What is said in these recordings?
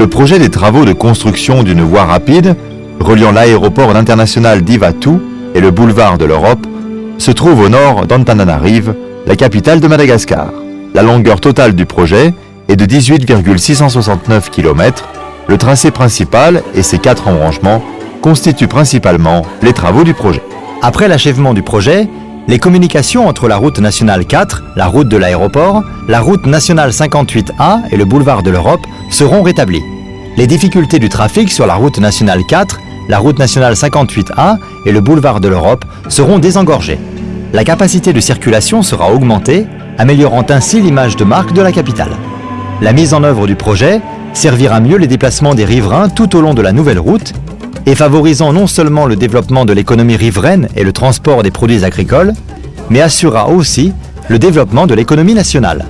Le projet des travaux de construction d'une voie rapide reliant l'aéroport international d'Ivatu et le boulevard de l'Europe se trouve au nord d'Antananarive, la capitale de Madagascar. La longueur totale du projet est de 18,669 km. Le tracé principal et ses 4 embranchements constituent principalement les travaux du projet. Après l'achèvement du projet, les communications entre la route nationale 4, la route de l'aéroport, la route nationale 58A et le boulevard de l'Europe seront rétablies. Les difficultés du trafic sur la route nationale 4, la route nationale 58A et le boulevard de l'Europe seront désengorgées. La capacité de circulation sera augmentée, améliorant ainsi l'image de marque de la capitale. La mise en œuvre du projet servira mieux les déplacements des riverains tout au long de la nouvelle route et favorisant non seulement le développement de l'économie riveraine et le transport des produits agricoles, mais assurera aussi le développement de l'économie nationale.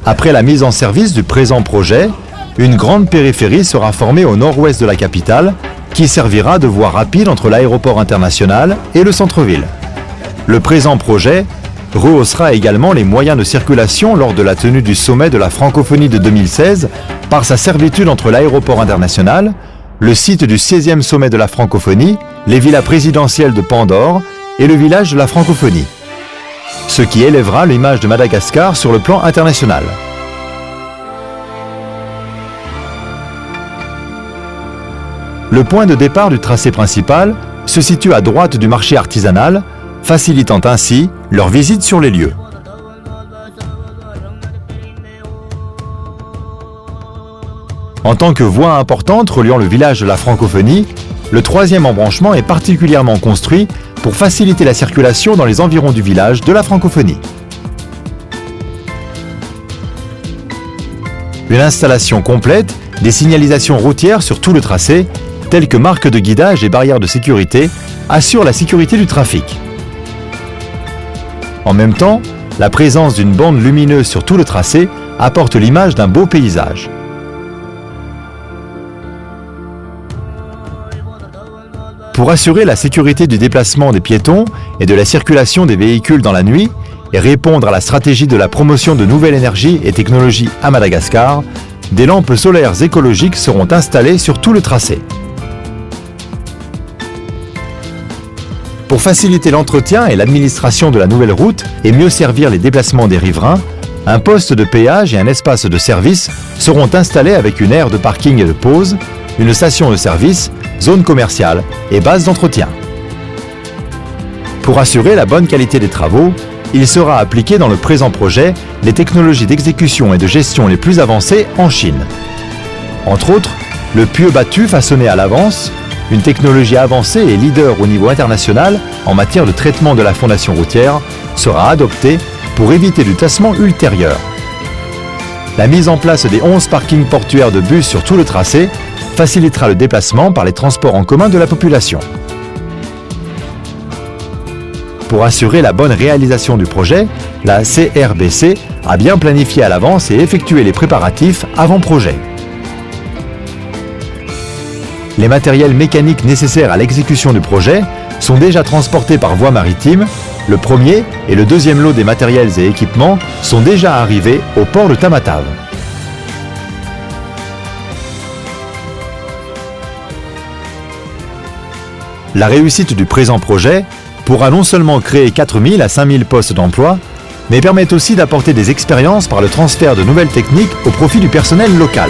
Après la mise en service du présent projet, une grande périphérie sera formée au nord-ouest de la capitale qui servira de voie rapide entre l'aéroport international et le centre-ville. Le présent projet rehaussera également les moyens de circulation lors de la tenue du sommet de la francophonie de 2016 par sa servitude entre l'aéroport international, le site du 16e sommet de la francophonie, les villas présidentielles de Pandore et le village de la francophonie, ce qui élèvera l'image de Madagascar sur le plan international. Le point de départ du tracé principal se situe à droite du marché artisanal, facilitant ainsi leur visite sur les lieux. En tant que voie importante reliant le village de la francophonie, le 3e embranchement est particulièrement construit pour faciliter la circulation dans les environs du village de la francophonie. Une installation complète des signalisations routières sur tout le tracé, telles que marques de guidage et barrières de sécurité, assure la sécurité du trafic. En même temps, la présence d'une bande lumineuse sur tout le tracé apporte l'image d'un beau paysage. Pour assurer la sécurité du déplacement des piétons et de la circulation des véhicules dans la nuit et répondre à la stratégie de la promotion de nouvelles énergies et technologies à Madagascar, des lampes solaires écologiques seront installées sur tout le tracé. Pour faciliter l'entretien et l'administration de la nouvelle route et mieux servir les déplacements des riverains, un poste de péage et un espace de service seront installés avec une aire de parking et de pause, une station de service, zone commerciale et base d'entretien. Pour assurer la bonne qualité des travaux, il sera appliqué dans le présent projet les technologies d'exécution et de gestion les plus avancées en Chine. Entre autres, le pieu battu façonné à l'avance, une technologie avancée et leader au niveau international en matière de traitement de la fondation routière, sera adopté pour éviter du tassement ultérieur. La mise en place des 11 parkings portuaires de bus sur tout le tracé facilitera le déplacement par les transports en commun de la population. Pour assurer la bonne réalisation du projet, la CRBC a bien planifié à l'avance et effectué les préparatifs avant projet. Les matériels mécaniques nécessaires à l'exécution du projet sont déjà transportés par voie maritime. Le premier et le deuxième lot des matériels et équipements sont déjà arrivés au port de Tamatave. La réussite du présent projet pourra non seulement créer 4 000 à 5 000 postes d'emploi, mais permet aussi d'apporter des expériences par le transfert de nouvelles techniques au profit du personnel local.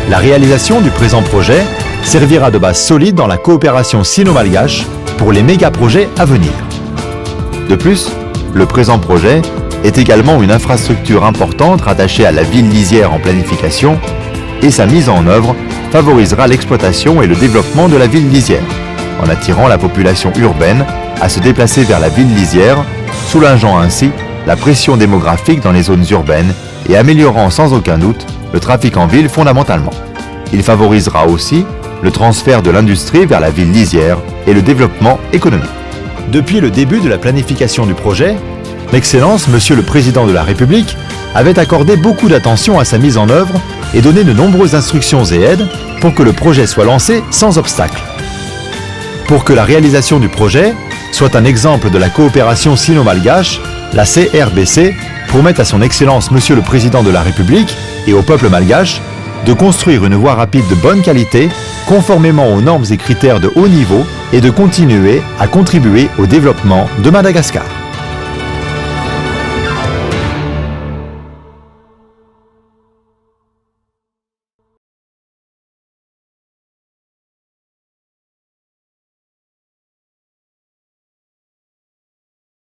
La réalisation du présent projet servira de base solide dans la coopération sino-malgache pour les méga-projets à venir. De plus, le présent projet est également une infrastructure importante rattachée à la ville lisière en planification et sa mise en œuvre favorisera l'exploitation et le développement de la ville lisière, en attirant la population urbaine à se déplacer vers la ville lisière, soulageant ainsi la pression démographique dans les zones urbaines et améliorant sans aucun doute le trafic en ville fondamentalement. Il favorisera aussi le transfert de l'industrie vers la ville lisière et le développement économique. Depuis le début de la planification du projet, l'Excellence, Monsieur le Président de la République, avait accordé beaucoup d'attention à sa mise en œuvre et donné de nombreuses instructions et aides pour que le projet soit lancé sans obstacle. Pour que la réalisation du projet soit un exemple de la coopération sino-malgache, la CRBC promet à son Excellence Monsieur le Président de la République et au peuple malgache de construire une voie rapide de bonne qualité, conformément aux normes et critères de haut niveau, et de continuer à contribuer au développement de Madagascar.